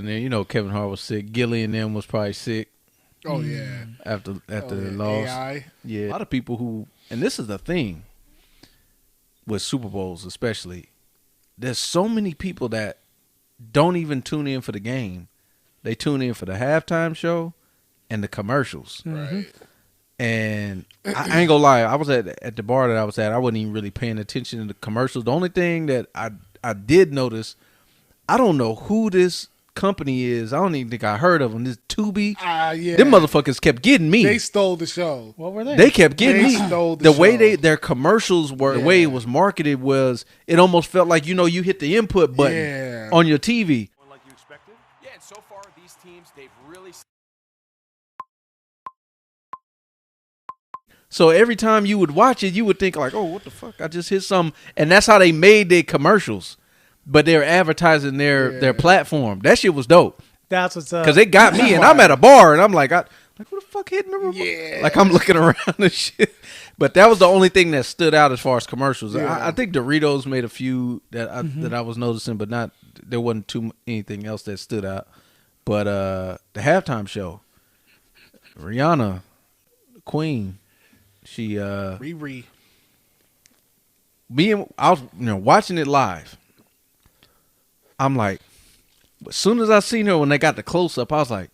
And then Kevin Hart was sick. Gilly and them was probably sick. Oh yeah. After the loss. AI. Yeah. A lot of people who, and this is the thing with Super Bowls especially, there's so many people that don't even tune in for the game. They tune in for the halftime show and the commercials. Right. And I ain't gonna lie, I was at the bar that I was at, I wasn't even really paying attention to the commercials. The only thing that I did notice, I don't know who this company is. I don't even think I heard of them. This Tubi. Yeah. Them motherfuckers kept getting me. They stole the show. What were they? They kept getting me. Stole the show. way their commercials were, the way it was marketed was, it almost felt like you hit the input button on your TV. Like you expected? Yeah, and so far these teams, they've really. So every time you would watch it, you would think like, "Oh, what the fuck? I just hit something." And that's how they made their commercials. But they're advertising their platform. That shit was dope. That's what's up. Because it got me, and I'm at a bar, and I'm like, who the fuck hitting the remote? Yeah. Like, I'm looking around and shit. But that was the only thing that stood out as far as commercials. Yeah. I think Doritos made a few that I was noticing, but there wasn't anything else that stood out. But the halftime show, Rihanna, Queen, she Riri. I was watching it live. I'm like, as soon as I seen her when they got the close up, I was like,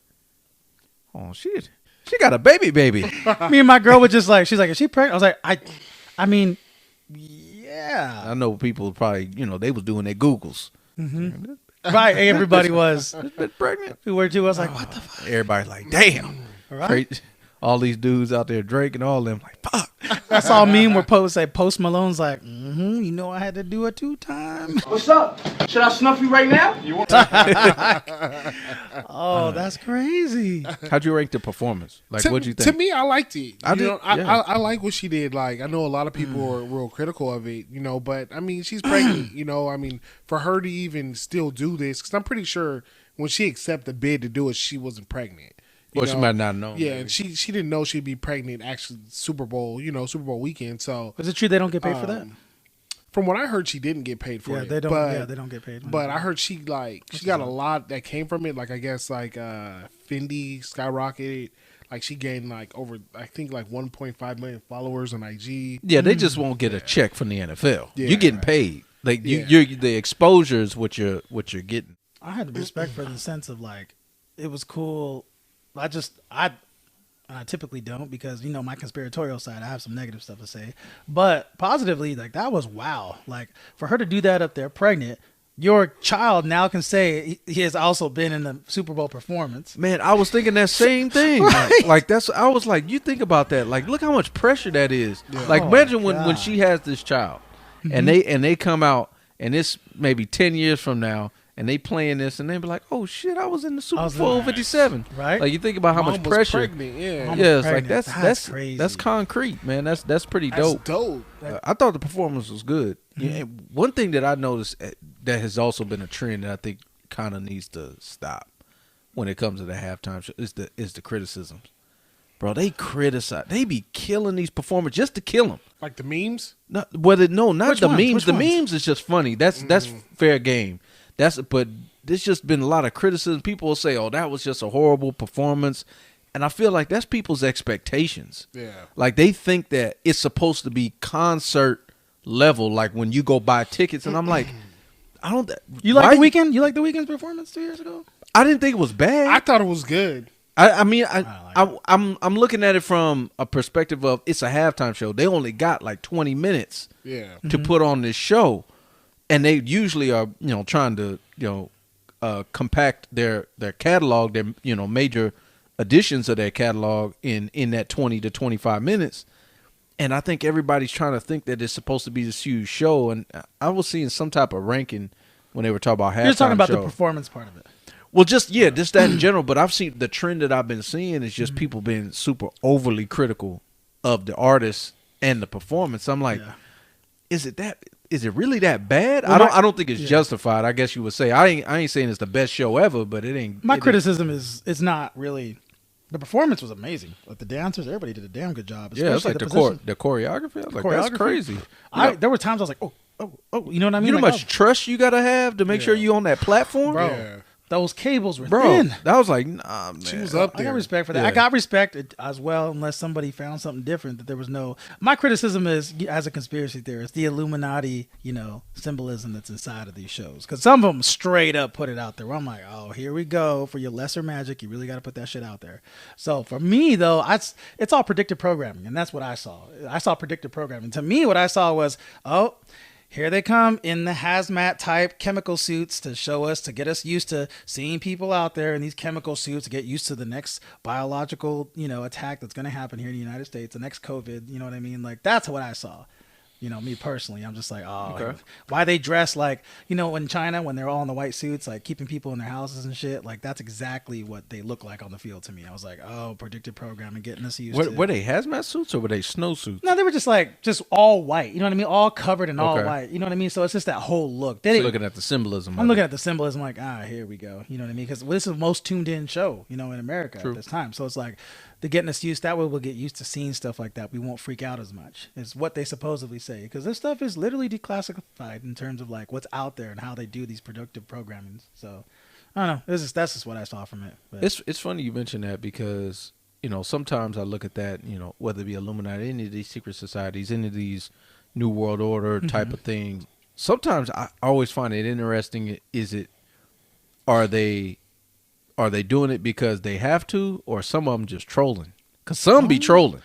oh shit, she got a baby. Me and my girl were just like, she's like, is she pregnant? I was like, I mean, yeah. I know people probably, they was doing their Googles. Mm-hmm. Right, everybody was. Been pregnant. We were too. I was like, what the fuck? Everybody's like, damn. Right? All these dudes out there, Drake and all them, like, fuck. I saw a meme where Post Malone's like, I had to do it 2 times. What's up? Should I snuff you right now? You want? Oh, that's crazy. How'd you rank the performance? Like, what'd you think? To me, I liked it. I like what she did. Like, I know a lot of people are real critical of it, but I mean, she's pregnant, I mean, for her to even still do this, because I'm pretty sure when she accepted the bid to do it, she wasn't pregnant. Well, she might not know. Yeah, and she didn't know she'd be pregnant actually Super Bowl weekend. So is it true they don't get paid for that? From what I heard, she didn't get paid for it. They don't. They don't get paid. But I heard she got a lot that came from it. Like I guess Fendi skyrocketed. Like she gained over 1.5 million followers on IG. Yeah, they just won't get a check from the NFL. Yeah, you're getting paid. Like you're the exposure is what you're getting. I had the respect for the sense of it was cool. I typically don't because my conspiratorial side, I have some negative stuff to say, but positively, that was wow. Like for her to do that up there pregnant, your child now can say he has also been in the Super Bowl performance. Man, I was thinking that same thing. Right. I was like, you think about that. Like, look how much pressure that is. Yeah. Like, imagine when she has this child, and they come out, and it's maybe 10 years from now. And they playing this, and they be like, "Oh shit, I was in the Super Bowl '57." Right? Like you think about how much pressure. Pregnant, yeah. It's like that's crazy. That's concrete, man. That's pretty dope. That's dope. I thought the performance was good. Yeah. One thing that I noticed that has also been a trend that I think kind of needs to stop when it comes to the halftime show is the criticisms. Bro, they criticize. They be killing these performers just to kill them. Like the memes? Not the memes. Which the ones? memes is just funny. That's fair game. But there's just been a lot of criticism. People will say, "Oh, that was just a horrible performance," and I feel like that's people's expectations. Yeah, like they think that it's supposed to be concert level, like when you go buy tickets. And I'm like, I don't. You like the Weeknd? You like the Weeknd's performance 2 years ago? I didn't think it was bad. I thought it was good. I'm looking at it from a perspective of it's a halftime show. They only got 20 minutes to put on this show. And they usually are, trying to, compact their catalog, their, major additions of their catalog in that 20 to 25 minutes. And I think everybody's trying to think that it's supposed to be this huge show. And I was seeing some type of ranking when they were talking about halftime show. You're talking about the performance part of it. Well, just that in general. But I've seen the trend that I've been seeing is just people being super overly critical of the artist and the performance. I'm like, is it really that bad? Well, I don't think it's justified. I guess you would say. I ain't saying it's the best show ever, but it ain't. My criticism is it's not really. The performance was amazing. Like the dancers, everybody did a damn good job. Yeah, it's like the choreography. I was like, that's crazy. There were times I was like, oh, you know what I mean? You know how much trust you gotta have to make sure you on that platform, bro. Yeah. those cables were thin. That was like, nah, man. She was up there. I got respect for that. I got respect as well, unless somebody found something different. That there was no. My criticism is, as a conspiracy theorist, the Illuminati, symbolism that's inside of these shows. Because some of them straight up put it out there. Where I'm like, oh, here we go for your lesser magic. You really got to put that shit out there. So for me though, it's all predictive programming, and that's what I saw. I saw predictive programming. To me, what I saw was, here they come in the hazmat type chemical suits to get us used to seeing people out there in these chemical suits, to get used to the next biological, attack that's going to happen here in the United States, the next COVID, you know what I mean? Like, that's what I saw. Me personally, I'm just like, why they dress like, in China, when they're all in the white suits, like keeping people in their houses and shit, like that's exactly what they look like on the field to me. I was like, predictive programming, getting us used to. Were they hazmat suits or were they snow suits? No, they were just all white. You know what I mean? All covered in all white. You know what I mean? So it's just that whole look. So looking at the symbolism. I'm looking at the symbolism like, here we go. You know what I mean? Because this is the most tuned in show, in America at this time. So it's like, they're getting us used. That way we'll get used to seeing stuff like that. We won't freak out as much. Is what they supposedly say. Because this stuff is literally declassified in terms of like what's out there and how they do these predictive programming. So I don't know. That's just what I saw from it. But it's funny you mention that because, sometimes I look at that, whether it be Illuminati, any of these secret societies, any of these New World Order type of things. Sometimes I always find it interesting. Are they doing it because they have to, or some of them just trolling? Because some be trolling.